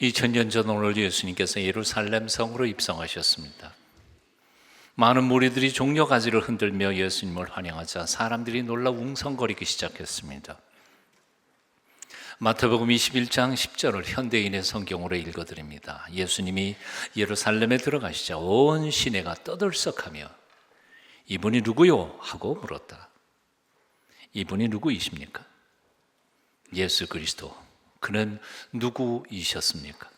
2000년 전 오늘 예수님께서 예루살렘 성으로 입성하셨습니다. 많은 무리들이 종려가지를 흔들며 예수님을 환영하자 사람들이 놀라 웅성거리기 시작했습니다. 마태복음 21장 10절을 현대인의 성경으로 읽어드립니다. 예수님이 예루살렘에 들어가시자 온 시내가 떠들썩하며 이분이 누구요? 하고 물었다. 이분이 누구이십니까? 예수 그리스도. 그는 누구이셨습니까?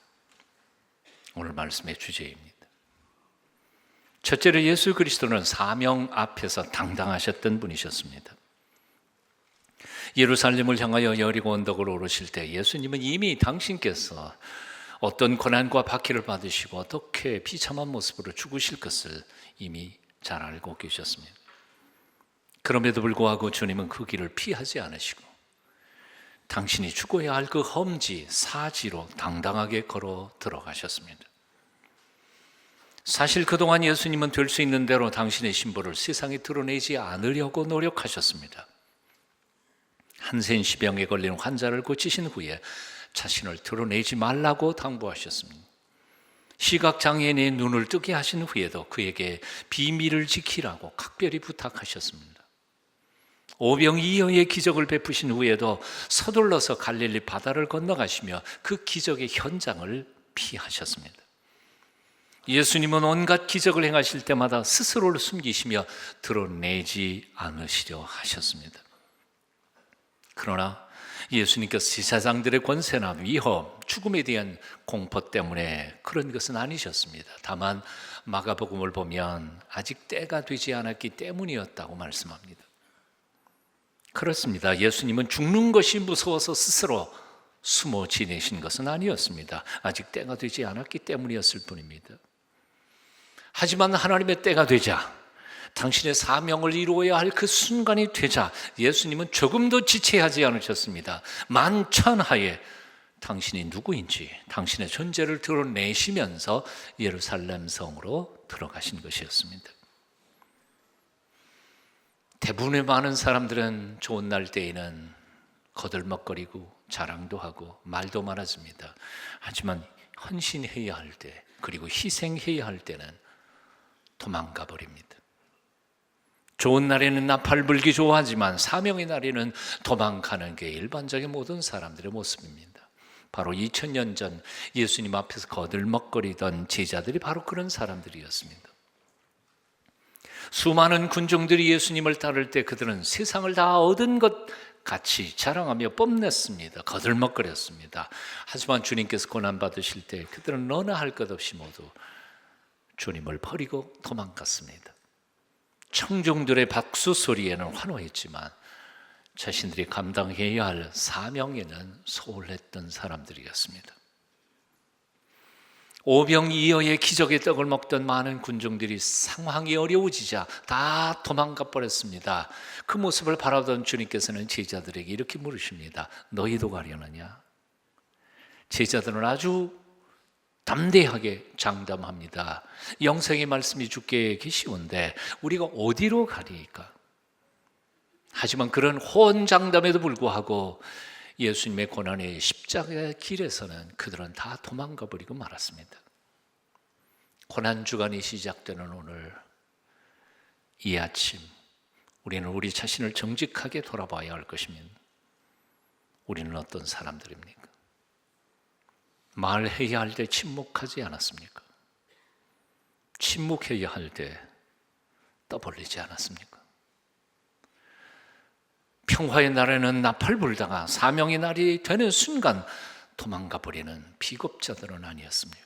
오늘 말씀의 주제입니다. 첫째로 예수 그리스도는 사명 앞에서 당당하셨던 분이셨습니다. 예루살렘을 향하여 여리고 언덕을 오르실 때 예수님은 이미 당신께서 어떤 고난과 박해를 받으시고 어떻게 비참한 모습으로 죽으실 것을 이미 잘 알고 계셨습니다. 그럼에도 불구하고 주님은 그 길을 피하지 않으시고 당신이 죽어야 할 그 험지 사지로 당당하게 걸어 들어가셨습니다. 사실 그동안 예수님은 될 수 있는 대로 당신의 신분을 세상에 드러내지 않으려고 노력하셨습니다. 한센시병에 걸린 환자를 고치신 후에 자신을 드러내지 말라고 당부하셨습니다. 시각장애인의 눈을 뜨게 하신 후에도 그에게 비밀을 지키라고 각별히 부탁하셨습니다. 오병이어의 기적을 베푸신 후에도 서둘러서 갈릴리 바다를 건너가시며 그 기적의 현장을 피하셨습니다. 예수님은 온갖 기적을 행하실 때마다 스스로를 숨기시며 드러내지 않으시려 하셨습니다. 그러나 예수님께서 제사장들의 권세나 위험, 죽음에 대한 공포 때문에 그런 것은 아니셨습니다. 다만 마가복음을 보면 아직 때가 되지 않았기 때문이었다고 말씀합니다. 그렇습니다. 예수님은 죽는 것이 무서워서 스스로 숨어 지내신 것은 아니었습니다. 아직 때가 되지 않았기 때문이었을 뿐입니다. 하지만 하나님의 때가 되자, 당신의 사명을 이루어야 할 그 순간이 되자 예수님은 조금도 지체하지 않으셨습니다. 만천하에 당신이 누구인지 당신의 존재를 드러내시면서 예루살렘 성으로 들어가신 것이었습니다. 대부분의 많은 사람들은 좋은 날 때에는 거들먹거리고 자랑도 하고 말도 많아집니다. 하지만 헌신해야 할 때, 그리고 희생해야 할 때는 도망가 버립니다. 좋은 날에는 나팔 불기 좋아하지만 사명의 날에는 도망가는 게 일반적인 모든 사람들의 모습입니다. 바로 2000년 전 예수님 앞에서 거들먹거리던 제자들이 바로 그런 사람들이었습니다. 수많은 군중들이 예수님을 따를 때 그들은 세상을 다 얻은 것 같이 자랑하며 뽐냈습니다. 거들먹거렸습니다. 하지만 주님께서 고난받으실 때 그들은 너나 할 것 없이 모두 주님을 버리고 도망갔습니다. 청중들의 박수 소리에는 환호했지만 자신들이 감당해야 할 사명에는 소홀했던 사람들이었습니다. 오병이어의 기적의 떡을 먹던 많은 군중들이 상황이 어려워지자 다 도망가 버렸습니다. 그 모습을 바라보던 주님께서는 제자들에게 이렇게 물으십니다. 너희도 가려느냐? 제자들은 아주 담대하게 장담합니다. 영생의 말씀이 주께 계시온데 우리가 어디로 가리까? 하지만 그런 호언장담에도 불구하고 예수님의 고난의 십자가의 길에서는 그들은 다 도망가 버리고 말았습니다. 고난주간이 시작되는 오늘 이 아침 우리는 우리 자신을 정직하게 돌아봐야 할 것입니다. 우리는 어떤 사람들입니까? 말해야 할 때 침묵하지 않았습니까? 침묵해야 할 때 떠벌리지 않았습니까? 평화의 날에는 나팔 불다가 사명의 날이 되는 순간 도망가 버리는 비겁자들은 아니었습니까?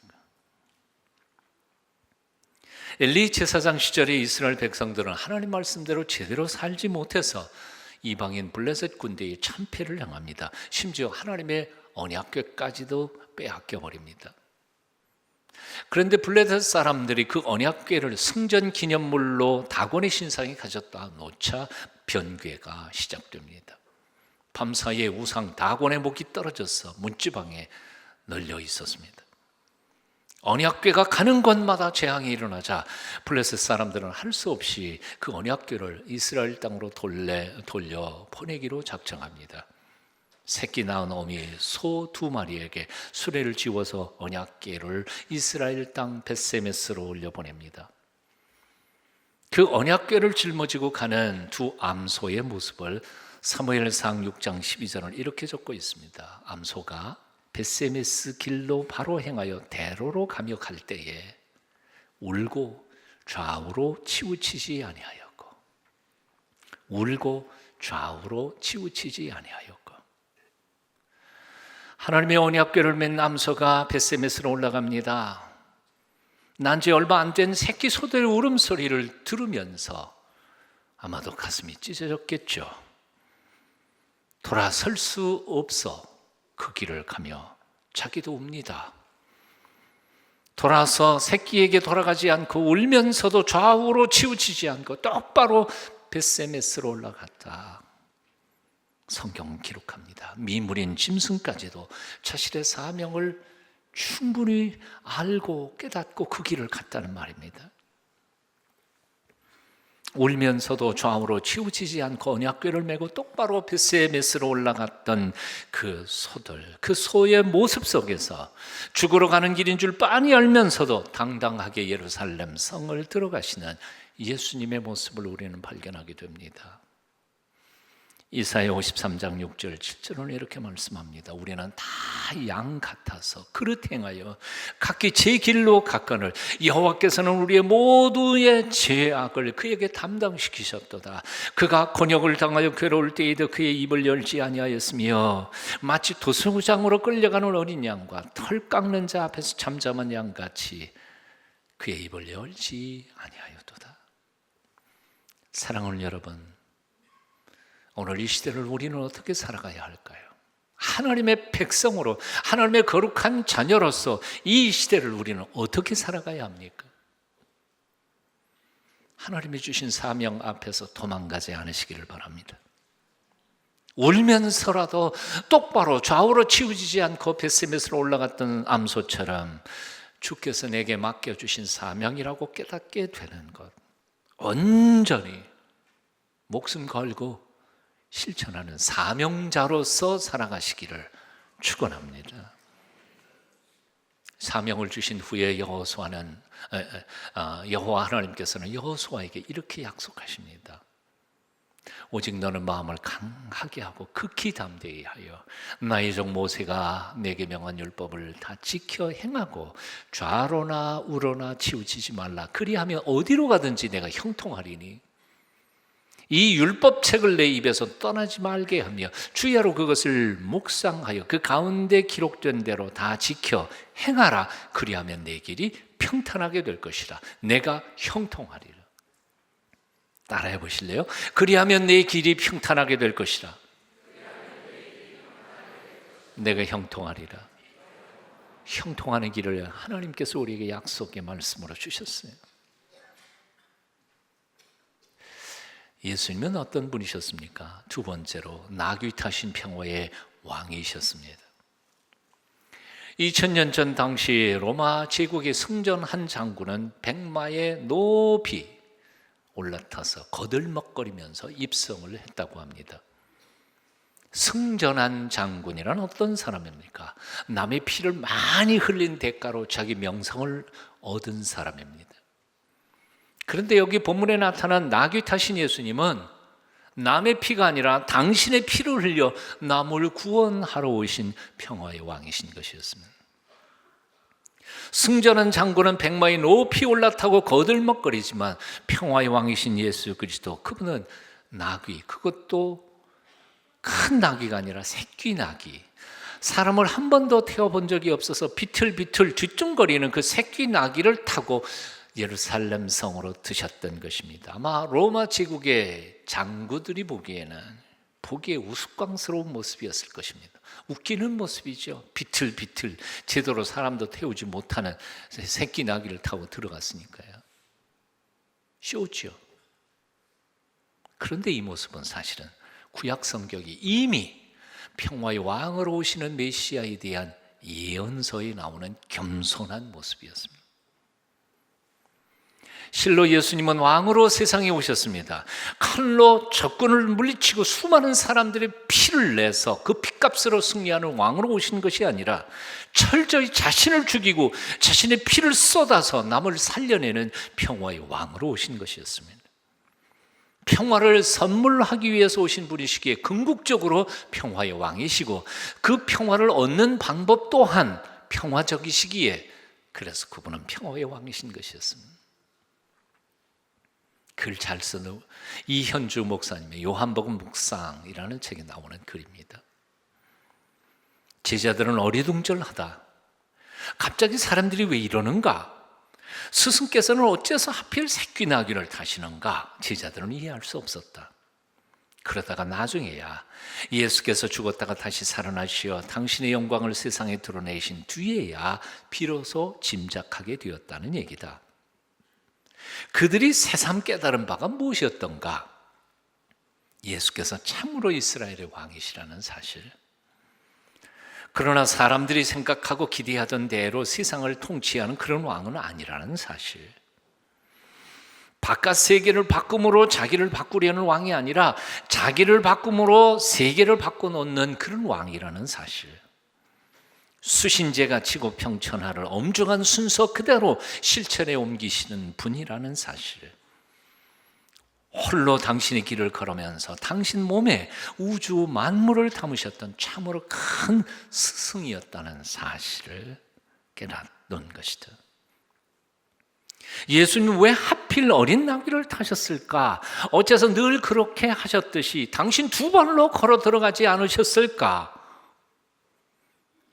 엘리 제사장 시절에 이스라엘 백성들은 하나님 말씀대로 제대로 살지 못해서 이방인 블레셋 군대의 참패를 향합니다. 심지어 하나님의 언약궤까지도 빼앗겨 버립니다. 그런데 블레셋 사람들이 그 언약궤를 승전 기념물로 다곤의 신상이 가졌다 놓자 변괴가 시작됩니다. 밤사이에 우상 다곤의 목이 떨어져서 문지방에 널려 있었습니다. 언약궤가 가는 곳마다 재앙이 일어나자 블레셋 사람들은 할 수 없이 그 언약궤를 이스라엘 땅으로 돌려 보내기로 작정합니다. 새끼 낳은 어미 소 2마리에게 수레를 지워서 언약궤를 이스라엘 땅 벳세메스로 올려보냅니다. 그 언약궤를 짊어지고 가는 두 암소의 모습을 사무엘상 6장 12절은 이렇게 적고 있습니다. 암소가 벳세메스 길로 바로 행하여 대로로 가며 갈 때에 울고 좌우로 치우치지 아니하였고, 울고 좌우로 치우치지 아니하였고. 하나님의 언약궤를 맨 암소가 벳세메스로 올라갑니다. 난 지 얼마 안 된 새끼 소들의 울음소리를 들으면서 아마도 가슴이 찢어졌겠죠. 돌아설 수 없어 그 길을 가며 자기도 웁니다. 돌아서 새끼에게 돌아가지 않고 울면서도 좌우로 치우치지 않고 똑바로 벳세메스로 올라갔다. 성경은 기록합니다. 미물인 짐승까지도 자신의 사명을 충분히 알고 깨닫고 그 길을 갔다는 말입니다. 울면서도 좌우로 치우치지 않고 언약궤를 메고 똑바로 벳세메스로 올라갔던 그 소들, 그 소의 모습 속에서 죽으러 가는 길인 줄 빤히 알면서도 당당하게 예루살렘 성을 들어가시는 예수님의 모습을 우리는 발견하게 됩니다. 이사야 53장 6절 7절은 이렇게 말씀합니다. 우리는 다 양 같아서 그릇 행하여 각기 제 길로 갔거늘 여호와께서는 우리의 모두의 죄악을 그에게 담당시키셨도다. 그가 곤욕을 당하여 괴로울 때에도 그의 입을 열지 아니하였으며 마치 도수장으로 끌려가는 어린 양과 털 깎는 자 앞에서 잠잠한 양같이 그의 입을 열지 아니하였도다. 사랑하는 여러분, 오늘 이 시대를 우리는 어떻게 살아가야 할까요? 하나님의 백성으로, 하나님의 거룩한 자녀로서 이 시대를 우리는 어떻게 살아가야 합니까? 하나님이 주신 사명 앞에서 도망가지 않으시기를 바랍니다. 울면서라도 똑바로 좌우로 치우치지 않고 벳세메스로 올라갔던 암소처럼 주께서 내게 맡겨주신 사명이라고 깨닫게 되는 것, 온전히 목숨 걸고 실천하는 사명자로서 살아가시기를 축원합니다. 사명을 주신 후에 여호와 하나님께서는 여호수아에게 이렇게 약속하십니다. 오직 너는 마음을 강하게 하고 극히 담대히 하여 나의 종 모세가 내게 명한 율법을 다 지켜 행하고 좌로나 우로나 치우치지 말라. 그리하면 어디로 가든지 내가 형통하리니 이 율법책을 내 입에서 떠나지 말게 하며 주야로 그것을 묵상하여 그 가운데 기록된 대로 다 지켜 행하라. 그리하면 내 길이 평탄하게 될 것이라. 내가 형통하리라. 따라해 보실래요? 그리하면 내 길이 평탄하게 될 것이라. 내가 형통하리라. 형통하는 길을 하나님께서 우리에게 약속의 말씀으로 주셨어요. 예수님은 어떤 분이셨습니까? 두 번째로 나귀 타신 평화의 왕이셨습니다. 2000년 전 당시 로마 제국의 승전 한 장군은 백마에 높이 올라타서 거들먹거리면서 입성을 했다고 합니다. 승전한 장군이란 어떤 사람입니까? 남의 피를 많이 흘린 대가로 자기 명성을 얻은 사람입니다. 그런데 여기 본문에 나타난 나귀 타신 예수님은 남의 피가 아니라 당신의 피를 흘려 남을 구원하러 오신 평화의 왕이신 것이었습니다. 승전한 장군은 백마에 높이 올라타고 거들먹거리지만 평화의 왕이신 예수 그리스도, 그분은 나귀, 그것도 큰 나귀가 아니라 새끼 나귀, 사람을 한 번도 태워본 적이 없어서 비틀비틀 뒷중거리는 그 새끼 나귀를 타고 예루살렘 성으로 드셨던 것입니다. 아마 로마 제국의 장구들이 보기에 우스꽝스러운 모습이었을 것입니다. 웃기는 모습이죠. 비틀비틀 제대로 사람도 태우지 못하는 새끼 나귀를 타고 들어갔으니까요. 쇼죠. 그런데 이 모습은 사실은 구약 성경이 이미 평화의 왕으로 오시는 메시아에 대한 예언서에 나오는 겸손한 모습이었습니다. 실로 예수님은 왕으로 세상에 오셨습니다. 칼로 적군을 물리치고 수많은 사람들의 피를 내서 그 피값으로 승리하는 왕으로 오신 것이 아니라 철저히 자신을 죽이고 자신의 피를 쏟아서 남을 살려내는 평화의 왕으로 오신 것이었습니다. 평화를 선물하기 위해서 오신 분이시기에 궁극적으로 평화의 왕이시고 그 평화를 얻는 방법 또한 평화적이시기에 그래서 그분은 평화의 왕이신 것이었습니다. 글 잘 쓰는 이현주 목사님의 요한복음 묵상이라는 책에 나오는 글입니다. 제자들은 어리둥절하다. 갑자기 사람들이 왜 이러는가? 스승께서는 어째서 하필 새끼나귀를 타시는가? 제자들은 이해할 수 없었다. 그러다가 나중에야 예수께서 죽었다가 다시 살아나시어 당신의 영광을 세상에 드러내신 뒤에야 비로소 짐작하게 되었다는 얘기다. 그들이 새삼 깨달은 바가 무엇이었던가? 예수께서 참으로 이스라엘의 왕이시라는 사실. 그러나 사람들이 생각하고 기대하던 대로 세상을 통치하는 그런 왕은 아니라는 사실. 바깥 세계를 바꿈으로 자기를 바꾸려는 왕이 아니라 자기를 바꿈으로 세계를 바꿔놓는 그런 왕이라는 사실. 수신제가 지고 평천하를 엄중한 순서 그대로 실천에 옮기시는 분이라는 사실. 홀로 당신의 길을 걸으면서 당신 몸에 우주 만물을 담으셨던 참으로 큰 스승이었다는 사실을 깨닫는 것이다. 예수님 왜 하필 어린 나귀를 타셨을까? 어째서 늘 그렇게 하셨듯이 당신 두 발로 걸어 들어가지 않으셨을까?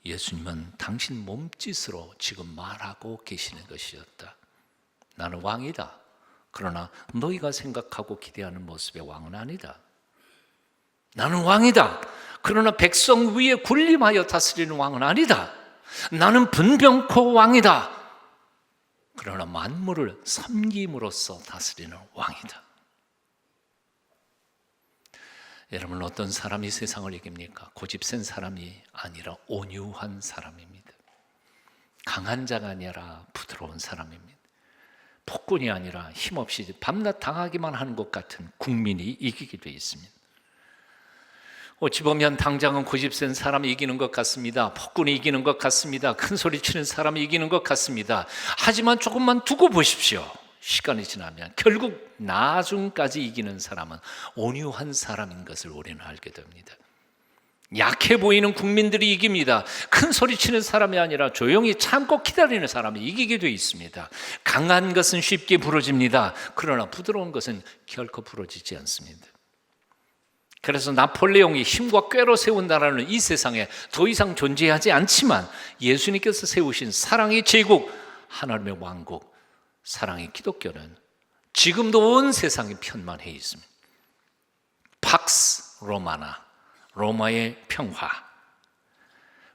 예수님은 당신 몸짓으로 지금 말하고 계시는 것이었다. 나는 왕이다. 그러나 너희가 생각하고 기대하는 모습의 왕은 아니다. 나는 왕이다. 그러나 백성 위에 군림하여 다스리는 왕은 아니다. 나는 분병코 왕이다. 그러나 만물을 섬김으로써 다스리는 왕이다. 여러분, 어떤 사람이 세상을 이깁니까? 고집센 사람이 아니라 온유한 사람입니다. 강한 자가 아니라 부드러운 사람입니다. 폭군이 아니라 힘없이 밤낮 당하기만 하는 것 같은 국민이 이기게 되어 있습니다. 어찌 보면 당장은 고집센 사람이 이기는 것 같습니다. 폭군이 이기는 것 같습니다. 큰 소리 치는 사람이 이기는 것 같습니다. 하지만 조금만 두고 보십시오. 시간이 지나면 결국 나중까지 이기는 사람은 온유한 사람인 것을 우리는 알게 됩니다. 약해 보이는 국민들이 이깁니다. 큰 소리 치는 사람이 아니라 조용히 참고 기다리는 사람이 이기게 되어 있습니다. 강한 것은 쉽게 부러집니다. 그러나 부드러운 것은 결코 부러지지 않습니다. 그래서 나폴레옹이 힘과 꾀로 세운 나라는 이 세상에 더 이상 존재하지 않지만 예수님께서 세우신 사랑의 제국, 하나님의 왕국, 사랑의 기독교는 지금도 온 세상에 편만해 있습니다. 팍스 로마나, 로마의 평화.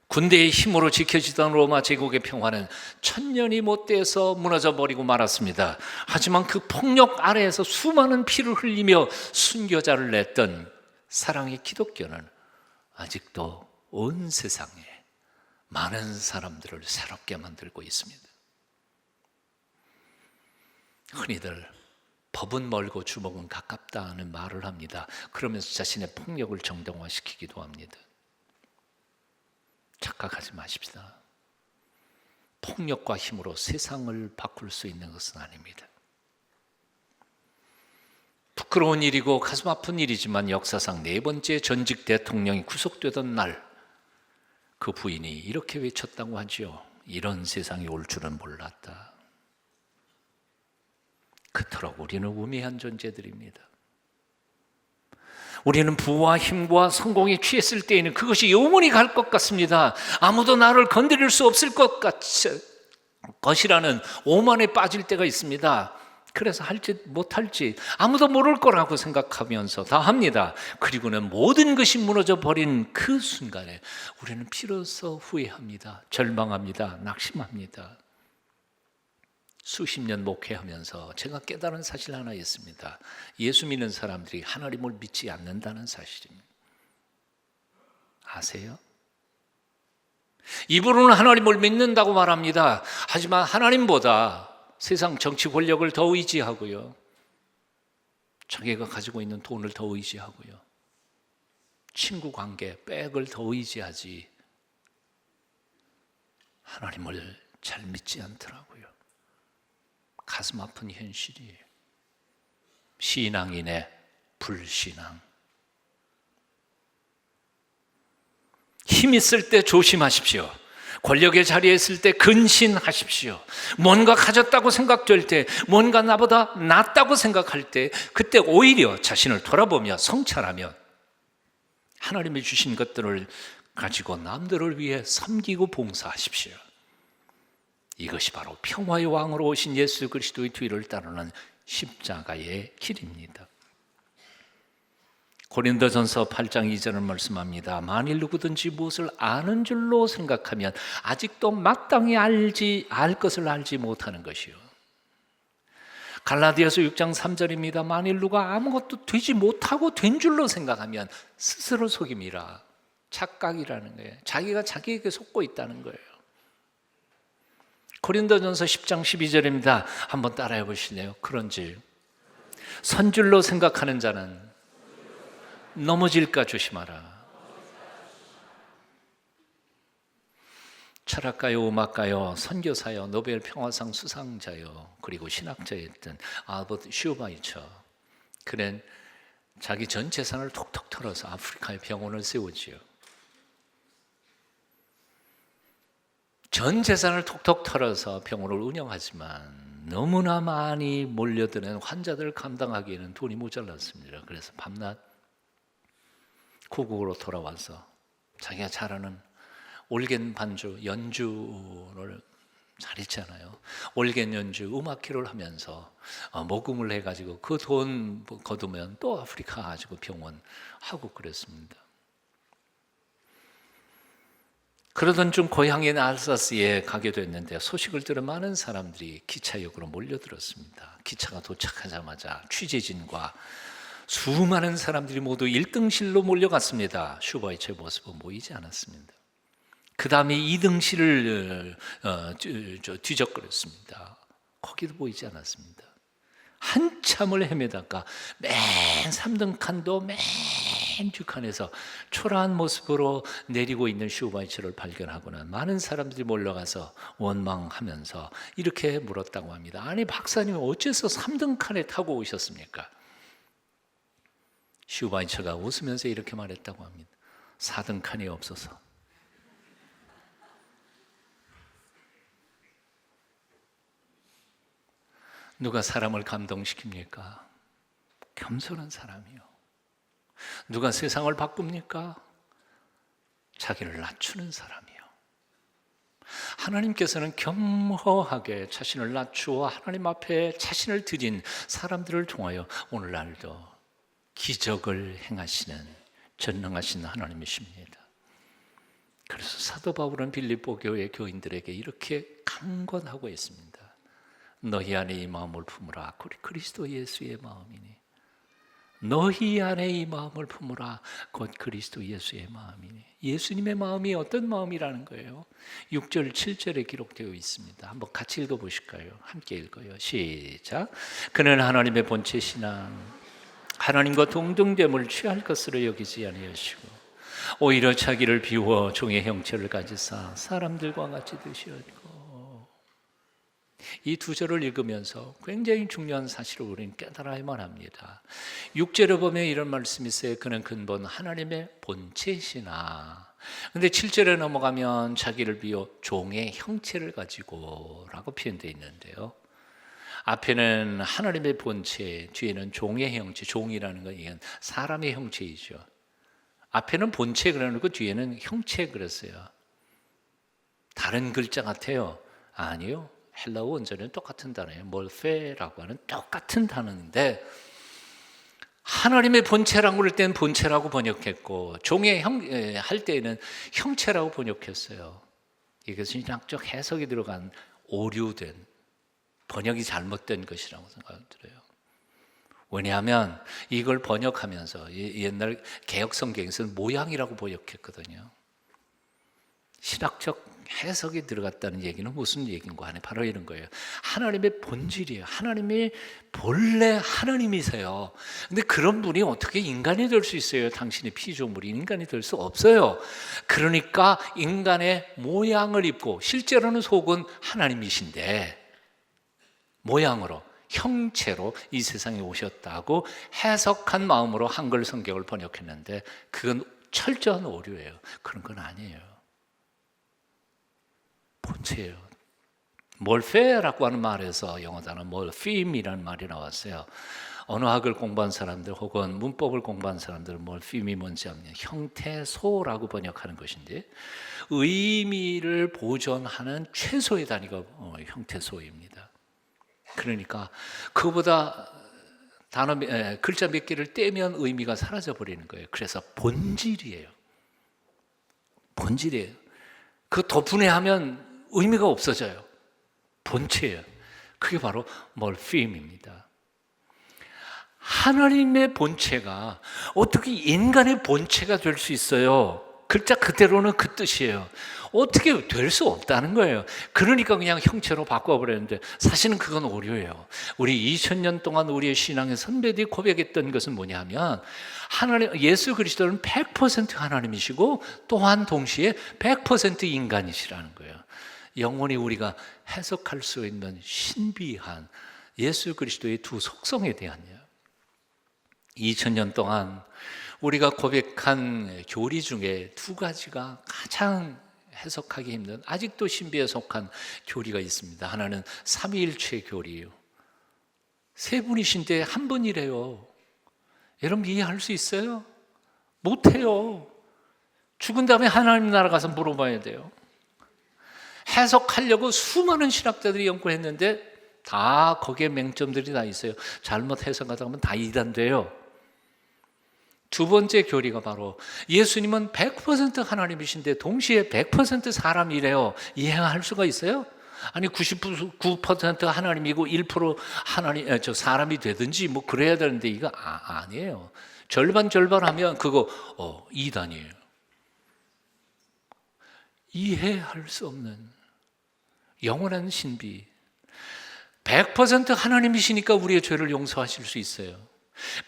군대의 힘으로 지켜지던 로마 제국의 평화는 1000년이 못 돼서 무너져 버리고 말았습니다. 하지만 그 폭력 아래에서 수많은 피를 흘리며 순교자를 냈던 사랑의 기독교는 아직도 온 세상에 많은 사람들을 새롭게 만들고 있습니다. 흔히들 법은 멀고 주먹은 가깝다는 말을 합니다. 그러면서 자신의 폭력을 정당화시키기도 합니다. 착각하지 마십시다. 폭력과 힘으로 세상을 바꿀 수 있는 것은 아닙니다. 부끄러운 일이고 가슴 아픈 일이지만 역사상 4번째 전직 대통령이 구속되던 날 그 부인이 이렇게 외쳤다고 하죠. 이런 세상이 올 줄은 몰랐다. 그토록 우리는 우매한 존재들입니다. 우리는 부와 힘과 성공에 취했을 때에는 그것이 영원히 갈 것 같습니다. 아무도 나를 건드릴 수 없을 것이라는 오만에 빠질 때가 있습니다. 그래서 할지 못할지 아무도 모를 거라고 생각하면서 다 합니다. 그리고는 모든 것이 무너져 버린 그 순간에 우리는 비로소 후회합니다. 절망합니다. 낙심합니다. 수십 년 목회하면서 제가 깨달은 사실 하나 있습니다. 예수 믿는 사람들이 하나님을 믿지 않는다는 사실입니다. 아세요? 입으로는 하나님을 믿는다고 말합니다. 하지만 하나님보다 세상 정치 권력을 더 의지하고요. 자기가 가지고 있는 돈을 더 의지하고요. 친구 관계, 백을 더 의지하지 하나님을 잘 믿지 않더라고요. 가슴 아픈 현실이에요. 신앙인의 불신앙. 힘 있을 때 조심하십시오. 권력의 자리에 있을 때 근신하십시오. 뭔가 가졌다고 생각될 때, 뭔가 나보다 낫다고 생각할 때, 그때 오히려 자신을 돌아보며 성찰하며 하나님이 주신 것들을 가지고 남들을 위해 섬기고 봉사하십시오. 이것이 바로 평화의 왕으로 오신 예수 그리스도의 뒤를 따르는 십자가의 길입니다. 고린도전서 8장 2절을 말씀합니다. 만일 누구든지 무엇을 아는 줄로 생각하면 아직도 마땅히 알 것을 알지 못하는 것이요. 갈라디아서 6장 3절입니다. 만일 누가 아무것도 되지 못하고 된 줄로 생각하면 스스로 속임이라. 착각이라는 거예요. 자기가 자기에게 속고 있다는 거예요. 고린도전서 10장 12절입니다. 한번 따라해 보실래요? 그런지 선줄로 생각하는 자는 넘어질까 조심하라. 철학가요, 음악가요, 선교사요, 노벨 평화상 수상자요, 그리고 신학자였던 알버트 슈바이처. 그는 자기 전 재산을 톡톡 털어서 아프리카에 병원을 세우지요. 전 재산을 톡톡 털어서 병원을 운영하지만 너무나 많이 몰려드는 환자들을 감당하기에는 돈이 모자랐습니다. 그래서 밤낮 고국으로 돌아와서 자기가 잘하는 올겐 반주, 연주를 잘했잖아요. 올겐 연주, 음악회를 하면서 모금을 해가지고 그 돈 거두면 또 아프리카 가지고 병원 하고 그랬습니다. 그러던 중 고향인 알사스에 가게 됐는데 소식을 들은 많은 사람들이 기차역으로 몰려들었습니다. 기차가 도착하자마자 취재진과 수많은 사람들이 모두 1등실로 몰려갔습니다. 슈바이처의 모습은 보이지 않았습니다. 그 다음에 2등실을 뒤적거렸습니다. 거기도 보이지 않았습니다. 한참을 헤매다가 맨 3등 칸도 맨 뒷칸에서 초라한 모습으로 내리고 있는 슈바이처를 발견하고는 많은 사람들이 몰려가서 원망하면서 이렇게 물었다고 합니다. 아니 박사님 어째서 3등 칸에 타고 오셨습니까? 슈바이처가 웃으면서 이렇게 말했다고 합니다. 4등 칸이 없어서. 누가 사람을 감동시킵니까? 겸손한 사람이요. 누가 세상을 바꿉니까? 자기를 낮추는 사람이요. 하나님께서는 겸허하게 자신을 낮추어 하나님 앞에 자신을 드린 사람들을 통하여 오늘날도 기적을 행하시는 전능하신 하나님이십니다. 그래서 사도 바울은 빌립보 교회 교인들에게 이렇게 강권하고 있습니다. 너희 안에 이 마음을 품으라. 그리스도 예수의 마음이니. 너희 안에 이 마음을 품으라. 곧 그리스도 예수의 마음이니. 예수님의 마음이 어떤 마음이라는 거예요? 6절 7절에 기록되어 있습니다. 한번 같이 읽어보실까요? 함께 읽어요. 시작. 그는 하나님의 본체시나 하나님과 동등됨을 취할 것으로 여기지 아니하시고 오히려 자기를 비워 종의 형체를 가지사 사람들과 같이 되시었고. 이 두 절을 읽으면서 굉장히 중요한 사실을 우리는 깨달아야만 합니다. 6절에 보면 이런 말씀이 있어요. 그는 근본 하나님의 본체시나. 근데 7절에 넘어가면 자기를 비워 종의 형체를 가지고 라고 표현되어 있는데요. 앞에는 하나님의 본체, 뒤에는 종의 형체. 종이라는 건 이건 사람의 형체이죠. 앞에는 본체 그러고 뒤에는 형체 그랬어요. 다른 글자 같아요? 아니요. 헬라어 원전은 똑같은 단어예요. 몰페라고 하는 똑같은 단어인데 하나님의 본체라고 그럴 때는 본체라고 번역했고 종의 할 때에는 형체라고 번역했어요. 이것은 신학적 해석이 들어간 오류된 번역이 잘못된 것이라고 생각이 들어요. 왜냐하면 이걸 번역하면서 옛날 개혁 성경에서는 모양이라고 번역했거든요. 신학적 해석이 들어갔다는 얘기는 무슨 얘기인가 하네. 바로 이런 거예요. 하나님의 본질이에요. 하나님이 본래 하나님이세요. 근데 그런 분이 어떻게 인간이 될 수 있어요? 당신의 피조물이 인간이 될 수 없어요. 그러니까 인간의 모양을 입고, 실제로는 속은 하나님이신데 모양으로, 형체로 이 세상에 오셨다고 해석한 마음으로 한글 성경을 번역했는데 그건 철저한 오류예요. 그런 건 아니에요. 본체예요. 몰페라고 하는 말에서 영어 단어 몰핌이라는 말이 나왔어요. 언어학을 공부한 사람들 혹은 문법을 공부한 사람들은 몰핌이 뭔지 압니다. 형태소라고 번역하는 것인데 의미를 보존하는 최소의 단위가 형태소입니다. 그러니까 그거보다 글자 몇 개를 떼면 의미가 사라져 버리는 거예요. 그래서 본질이에요. 본질이에요. 그 더 분해하면 의미가 없어져요. 본체예요. 그게 바로 몰핌입니다. 하나님의 본체가 어떻게 인간의 본체가 될 수 있어요? 글자 그대로는 그 뜻이에요. 어떻게 될 수 없다는 거예요. 그러니까 그냥 형체로 바꿔버렸는데 사실은 그건 오류예요. 우리 2000년 동안 우리의 신앙의 선배들이 고백했던 것은 뭐냐면 하나님, 예수 그리스도는 100% 하나님이시고 또한 동시에 100% 인간이시라는 거예요. 영원히 우리가 해석할 수 있는 신비한 예수 그리스도의 두 속성에 대한요. 2000년 동안 우리가 고백한 교리 중에 두 가지가 가장 해석하기 힘든, 아직도 신비에 속한 교리가 있습니다. 하나는 삼위일체 교리예요. 세 분이신데 한 분이래요. 여러분 이해할 수 있어요? 못해요. 죽은 다음에 하나님 나라 가서 물어봐야 돼요. 해석하려고 수많은 신학자들이 연구했는데 다 거기에 맹점들이 다 있어요. 잘못 해석하다 보면 다 이단돼요. 두 번째 교리가 바로 예수님은 100% 하나님이신데 동시에 100% 사람이래요. 이해할 수가 있어요? 아니 99% 하나님이고 1% 사람이 되든지 뭐 그래야 되는데 이거 아니에요. 절반 하면 그거 이단이에요. 이해할 수 없는 영원한 신비. 100% 하나님이시니까 우리의 죄를 용서하실 수 있어요.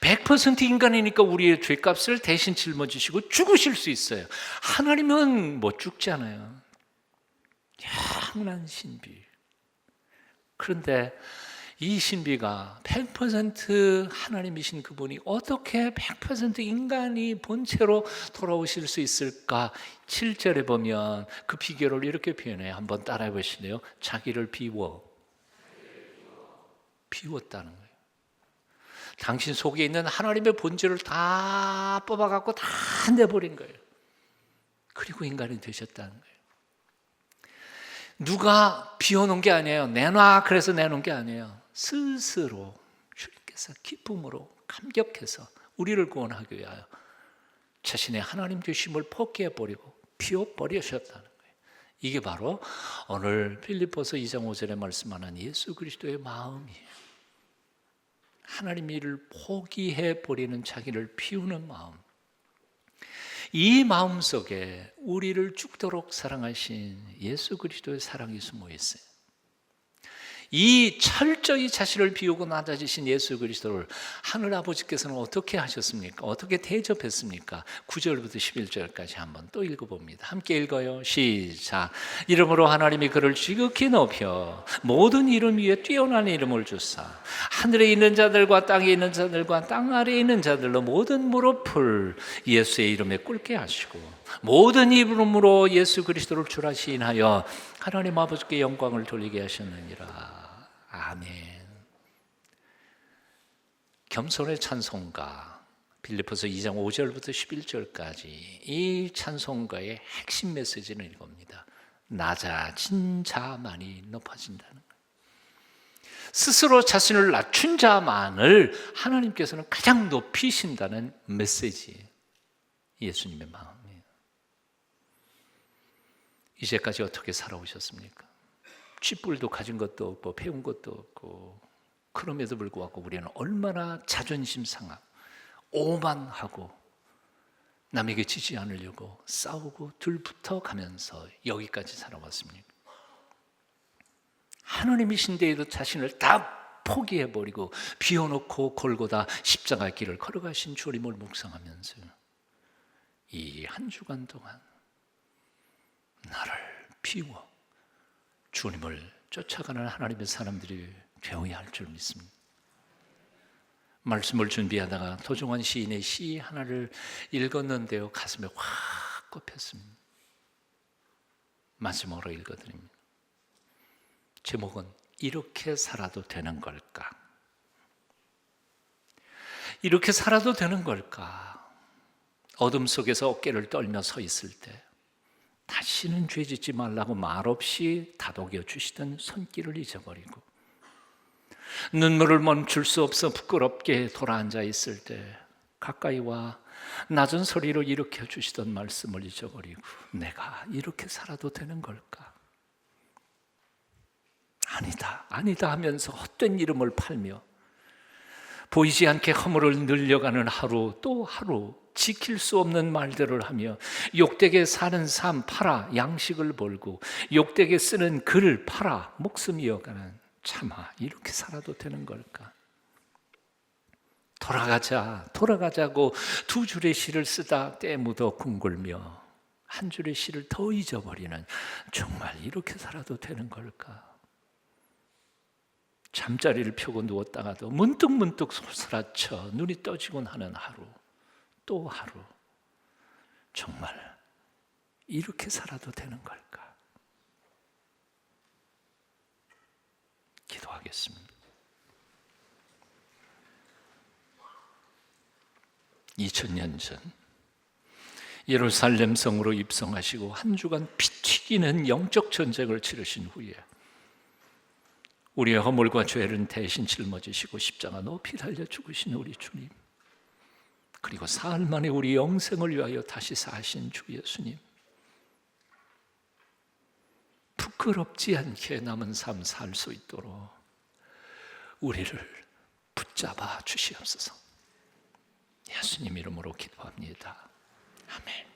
100% 인간이니까 우리의 죄값을 대신 짊어지시고 죽으실 수 있어요. 하나님은 못 죽잖아요. 영원한 신비. 그런데 이 신비가 100% 하나님이신 그분이 어떻게 100% 인간이 본체로 돌아오실 수 있을까? 7절에 보면 그 비결을 이렇게 표현해요. 한번 따라해 보시네요. 자기를 비웠다는 거예요. 당신 속에 있는 하나님의 본질을 다 뽑아갖고 다 내버린 거예요. 그리고 인간이 되셨다는 거예요. 누가 비워놓은 게 아니에요. 내놔 그래서 내놓은 게 아니에요. 스스로 주님께서 기쁨으로 감격해서 우리를 구원하기 위하여 자신의 하나님 되심을 포기해버리고 비워버리셨다는 거예요. 이게 바로 오늘 빌립보서 2장 5절에 말씀하는 예수 그리스도의 마음이에요. 하나님 일을 포기해버리는 자기를 비우는 마음. 이 마음 속에 우리를 죽도록 사랑하신 예수 그리스도의 사랑이 숨어 있어요. 이 철저히 자신을 비우고 낮아지신 예수 그리스도를 하늘 아버지께서는 어떻게 하셨습니까? 어떻게 대접했습니까? 9절부터 11절까지 한번 또 읽어봅니다. 함께 읽어요. 시작. 이름으로 하나님이 그를 지극히 높여 모든 이름 위에 뛰어난 이름을 주사 하늘에 있는 자들과 땅에 있는 자들과 땅 아래에 있는 자들로 모든 무릎을 예수의 이름에 꿇게 하시고 모든 이름으로 예수 그리스도를 주라 시인하여 하나님 아버지께 영광을 돌리게 하셨느니라. 아멘. 겸손의 찬송가 빌립보서 2장 5절부터 11절까지 이 찬송가의 핵심 메시지는 이겁니다. 낮아진 자만이 높아진다는 거예요. 스스로 자신을 낮춘 자만을 하나님께서는 가장 높이신다는 메시지. 예수님의 마음이에요. 이제까지 어떻게 살아오셨습니까? 쥐뿔도 가진 것도 없고 배운 것도 없고 그럼에도 불구하고 우리는 얼마나 자존심 상하고 오만하고 남에게 지지 않으려고 싸우고 들붙어 가면서 여기까지 살아왔습니다. 하나님이신데도 자신을 다 포기해버리고 비워놓고 골고다 십자가 길을 걸어가신 주님을 묵상하면서 이 한 주간 동안 나를 비워 주님을 쫓아가는 하나님의 사람들이 되어야 할 줄 믿습니다. 말씀을 준비하다가 도종환 시인의 시 하나를 읽었는데요, 가슴에 확 꼽혔습니다. 마지막으로 읽어드립니다. 제목은 이렇게 살아도 되는 걸까? 이렇게 살아도 되는 걸까? 어둠 속에서 어깨를 떨며 서 있을 때 다시는 죄 짓지 말라고 말없이 다독여 주시던 손길을 잊어버리고 눈물을 멈출 수 없어 부끄럽게 돌아앉아 있을 때 가까이 와 낮은 소리로 일으켜 주시던 말씀을 잊어버리고 내가 이렇게 살아도 되는 걸까? 아니다, 아니다 하면서 헛된 이름을 팔며 보이지 않게 허물을 늘려가는 하루 또 하루, 지킬 수 없는 말들을 하며 욕되게 사는 삶 팔아 양식을 벌고 욕되게 쓰는 글 팔아 목숨 이어가는, 참아 이렇게 살아도 되는 걸까? 돌아가자고 두 줄의 시를 쓰다 때 묻어 궁굴며 한 줄의 시를 더 잊어버리는, 정말 이렇게 살아도 되는 걸까? 잠자리를 펴고 누웠다가도 문득문득 소스라쳐 눈이 떠지곤 하는 하루 또 하루, 정말 이렇게 살아도 되는 걸까? 기도하겠습니다. 2000년 전 예루살렘 성으로 입성하시고 한 주간 피 튀기는 영적 전쟁을 치르신 후에 우리의 허물과 죄를 대신 짊어지시고 십자가 높이 달려 죽으신 우리 주님, 그리고 사흘 만에 우리 영생을 위하여 다시 사신 주 예수님, 부끄럽지 않게 남은 삶 살 수 있도록 우리를 붙잡아 주시옵소서. 예수님 이름으로 기도합니다. 아멘.